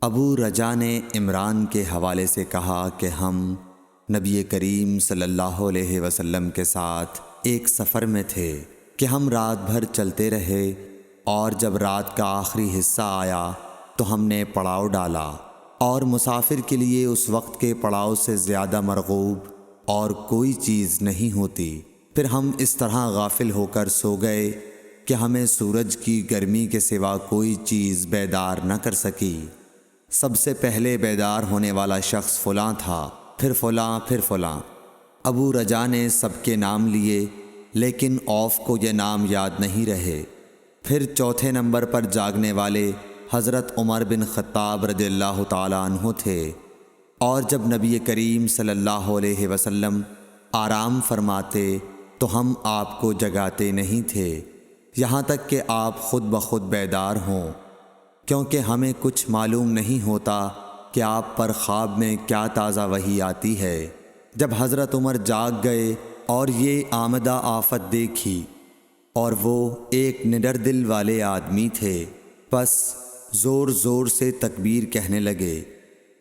ابو رجا نے عمران کے حوالے سے کہا کہ ہم نبی کریم صلی اللہ علیہ وسلم کے ساتھ ایک سفر میں تھے کہ ہم رات بھر چلتے رہے، اور جب رات کا آخری حصہ آیا تو ہم نے پڑاؤ ڈالا، اور مسافر کے لیے اس وقت کے پڑاؤ سے زیادہ مرغوب اور کوئی چیز نہیں ہوتی۔ پھر ہم اس طرح غافل ہو کر سو گئے کہ ہمیں سورج کی گرمی کے سوا کوئی چیز بیدار نہ کر سکی۔ سب سے پہلے بیدار ہونے والا شخص فلاں تھا، پھر فلاں، پھر فلاں۔ ابو رجا نے سب کے نام لیے، لیکن اوف کو یہ نام یاد نہیں رہے۔ پھر چوتھے نمبر پر جاگنے والے حضرت عمر بن خطاب رضی اللہ تعالیٰ عنہ تھے، اور جب نبی کریم صلی اللہ علیہ وسلم آرام فرماتے تو ہم آپ کو جگاتے نہیں تھے، یہاں تک کہ آپ خود بخود بیدار ہوں، کیونکہ ہمیں کچھ معلوم نہیں ہوتا کہ آپ پر خواب میں کیا تازہ وحی آتی ہے۔ جب حضرت عمر جاگ گئے اور یہ آمدہ آفت دیکھی، اور وہ ایک نڈر دل والے آدمی تھے، بس زور زور سے تکبیر کہنے لگے۔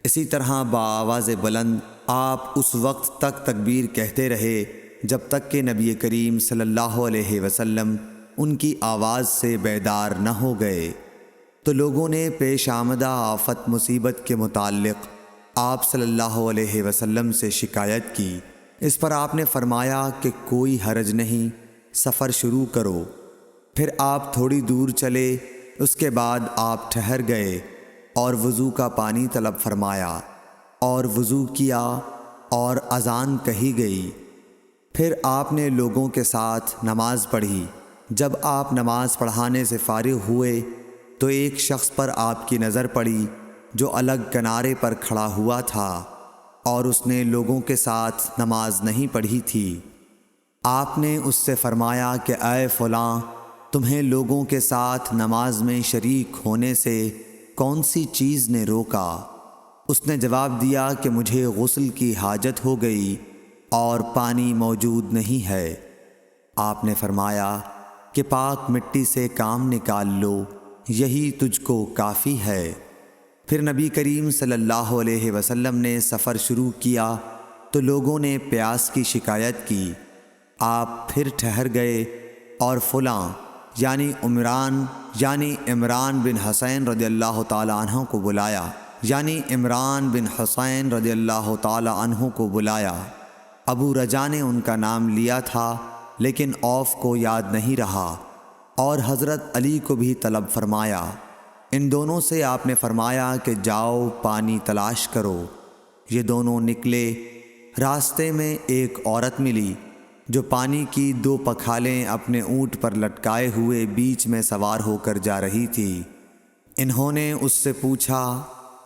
اسی طرح بآواز بلند آپ اس وقت تک تکبیر کہتے رہے جب تک کہ نبی کریم صلی اللہ علیہ وسلم ان کی آواز سے بیدار نہ ہو گئے۔ تو لوگوں نے پیش آمدہ آفت مصیبت کے متعلق آپ صلی اللہ علیہ وسلم سے شکایت کی۔ اس پر آپ نے فرمایا کہ کوئی حرج نہیں، سفر شروع کرو۔ پھر آپ تھوڑی دور چلے، اس کے بعد آپ ٹھہر گئے اور وضو کا پانی طلب فرمایا، اور وضو کیا اور اذان کہی گئی۔ پھر آپ نے لوگوں کے ساتھ نماز پڑھی۔ جب آپ نماز پڑھانے سے فارغ ہوئے تو ایک شخص پر آپ کی نظر پڑی جو الگ کنارے پر کھڑا ہوا تھا، اور اس نے لوگوں کے ساتھ نماز نہیں پڑھی تھی۔ آپ نے اس سے فرمایا کہ اے فلاں، تمہیں لوگوں کے ساتھ نماز میں شریک ہونے سے کون سی چیز نے روکا؟ اس نے جواب دیا کہ مجھے غسل کی حاجت ہو گئی اور پانی موجود نہیں ہے۔ آپ نے فرمایا کہ پاک مٹی سے کام نکال لو، یہی تجھ کو کافی ہے۔ پھر نبی کریم صلی اللہ علیہ وسلم نے سفر شروع کیا تو لوگوں نے پیاس کی شکایت کی۔ آپ پھر ٹھہر گئے اور فلاں یعنی عمران بن حسین رضی اللہ تعالیٰ عنہ کو بلایا۔ ابو رجا نے ان کا نام لیا تھا، لیکن اوف کو یاد نہیں رہا، اور حضرت علی کو بھی طلب فرمایا۔ ان دونوں سے آپ نے فرمایا کہ جاؤ پانی تلاش کرو۔ یہ دونوں نکلے۔ راستے میں ایک عورت ملی جو پانی کی 2 پکھالیں اپنے اونٹ پر لٹکائے ہوئے بیچ میں سوار ہو کر جا رہی تھی۔ انہوں نے اس سے پوچھا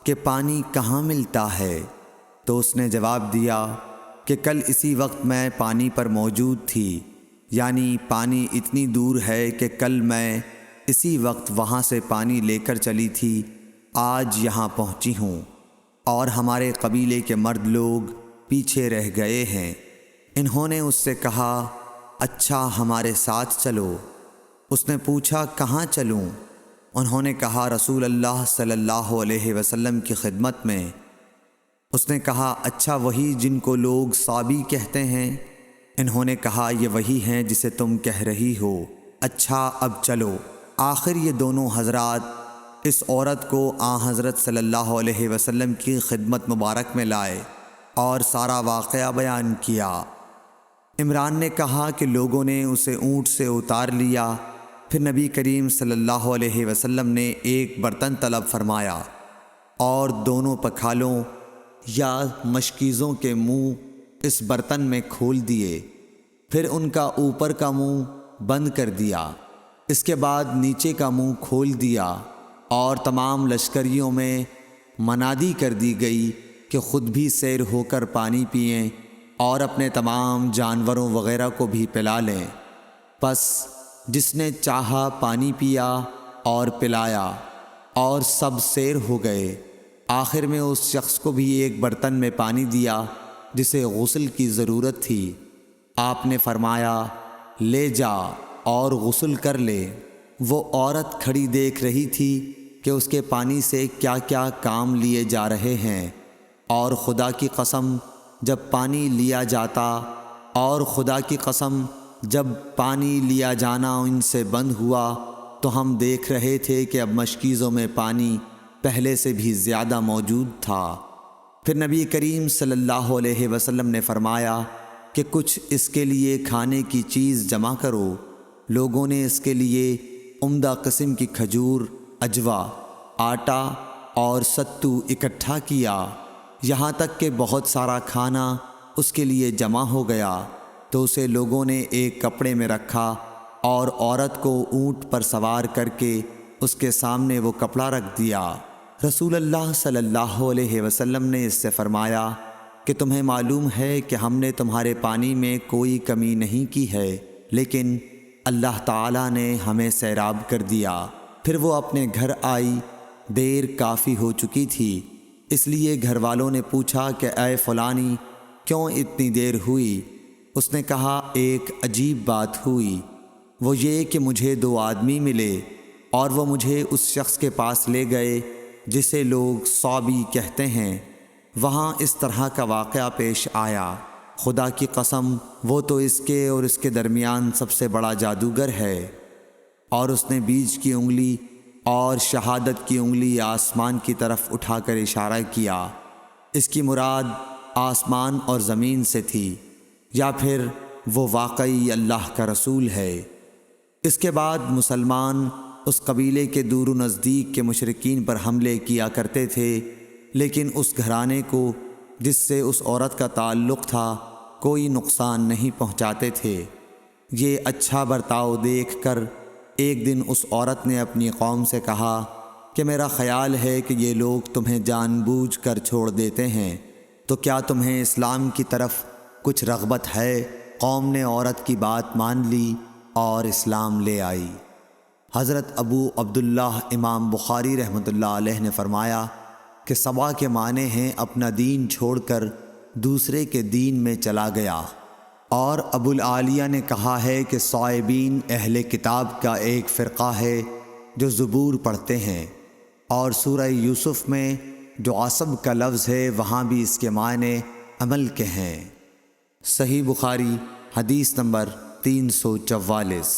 کہ پانی کہاں ملتا ہے؟ تو اس نے جواب دیا کہ کل اسی وقت میں پانی پر موجود تھی، یعنی پانی اتنی دور ہے کہ کل میں اسی وقت وہاں سے پانی لے کر چلی تھی، آج یہاں پہنچی ہوں، اور ہمارے قبیلے کے مرد لوگ پیچھے رہ گئے ہیں۔ انہوں نے اس سے کہا اچھا ہمارے ساتھ چلو۔ اس نے پوچھا کہاں چلوں؟ انہوں نے کہا رسول اللہ صلی اللہ علیہ وسلم کی خدمت میں۔ اس نے کہا اچھا وہی جن کو لوگ صابی کہتے ہیں؟ انہوں نے کہا یہ وہی ہیں جسے تم کہہ رہی ہو۔ اچھا اب چلو۔ آخر یہ دونوں حضرات اس عورت کو حضرت صلی اللہ علیہ وسلم کی خدمت مبارک میں لائے اور سارا واقعہ بیان کیا۔ عمران نے کہا کہ لوگوں نے اسے اونٹ سے اتار لیا۔ پھر نبی کریم صلی اللہ علیہ وسلم نے ایک برتن طلب فرمایا اور دونوں پکھالوں یا مشکیزوں کے منہ اس برتن میں کھول دیے، پھر ان کا اوپر کا منہ بند کر دیا، اس کے بعد نیچے کا منہ کھول دیا، اور تمام لشکریوں میں منادی کر دی گئی کہ خود بھی سیر ہو کر پانی پئیں اور اپنے تمام جانوروں وغیرہ کو بھی پلا لیں۔ پس جس نے چاہا پانی پیا اور پلایا، اور سب سیر ہو گئے۔ آخر میں اس شخص کو بھی ایک برتن میں پانی دیا جسے غسل کی ضرورت تھی۔ آپ نے فرمایا لے جا اور غسل کر لے۔ وہ عورت کھڑی دیکھ رہی تھی کہ اس کے پانی سے کیا کیا کام لیے جا رہے ہیں، اور خدا کی قسم جب پانی لیا جانا ان سے بند ہوا تو ہم دیکھ رہے تھے کہ اب مشکیزوں میں پانی پہلے سے بھی زیادہ موجود تھا۔ پھر نبی کریم صلی اللہ علیہ وسلم نے فرمایا کہ کچھ اس کے لیے کھانے کی چیز جمع کرو۔ لوگوں نے اس کے لیے عمدہ قسم کی کھجور، اجوا، آٹا اور ستو اکٹھا کیا، یہاں تک کہ بہت سارا کھانا اس کے لیے جمع ہو گیا، تو اسے لوگوں نے ایک کپڑے میں رکھا اور عورت کو اونٹ پر سوار کر کے اس کے سامنے وہ کپڑا رکھ دیا۔ رسول اللہ صلی اللہ علیہ وسلم نے اس سے فرمایا کہ تمہیں معلوم ہے کہ ہم نے تمہارے پانی میں کوئی کمی نہیں کی ہے، لیکن اللہ تعالیٰ نے ہمیں سیراب کر دیا۔ پھر وہ اپنے گھر آئی، دیر کافی ہو چکی تھی، اس لیے گھر والوں نے پوچھا کہ اے فلانی کیوں اتنی دیر ہوئی؟ اس نے کہا ایک عجیب بات ہوئی، وہ یہ کہ مجھے 2 آدمی ملے اور وہ مجھے اس شخص کے پاس لے گئے جسے لوگ صابی کہتے ہیں۔ وہاں اس طرح کا واقعہ پیش آیا، خدا کی قسم وہ تو اس کے اور اس کے درمیان سب سے بڑا جادوگر ہے۔ اور اس نے بیچ کی انگلی اور شہادت کی انگلی آسمان کی طرف اٹھا کر اشارہ کیا۔ اس کی مراد آسمان اور زمین سے تھی، یا پھر وہ واقعی اللہ کا رسول ہے۔ اس کے بعد مسلمان اس قبیلے کے دور و نزدیک کے مشرکین پر حملے کیا کرتے تھے، لیکن اس گھرانے کو جس سے اس عورت کا تعلق تھا کوئی نقصان نہیں پہنچاتے تھے۔ یہ اچھا برتاؤ دیکھ کر ایک دن اس عورت نے اپنی قوم سے کہا کہ میرا خیال ہے کہ یہ لوگ تمہیں جان بوجھ کر چھوڑ دیتے ہیں، تو کیا تمہیں اسلام کی طرف کچھ رغبت ہے؟ قوم نے عورت کی بات مان لی اور اسلام لے آئی۔ حضرت ابو عبداللہ امام بخاری رحمۃ اللہ علیہ نے فرمایا کہ سبا کے معنی ہیں اپنا دین چھوڑ کر دوسرے کے دین میں چلا گیا، اور ابو العالیہ نے کہا ہے کہ صائبین اہل کتاب کا ایک فرقہ ہے جو زبور پڑھتے ہیں، اور سورہ یوسف میں جو عصب کا لفظ ہے وہاں بھی اس کے معنی عمل کے ہیں۔ صحیح بخاری حدیث نمبر 344۔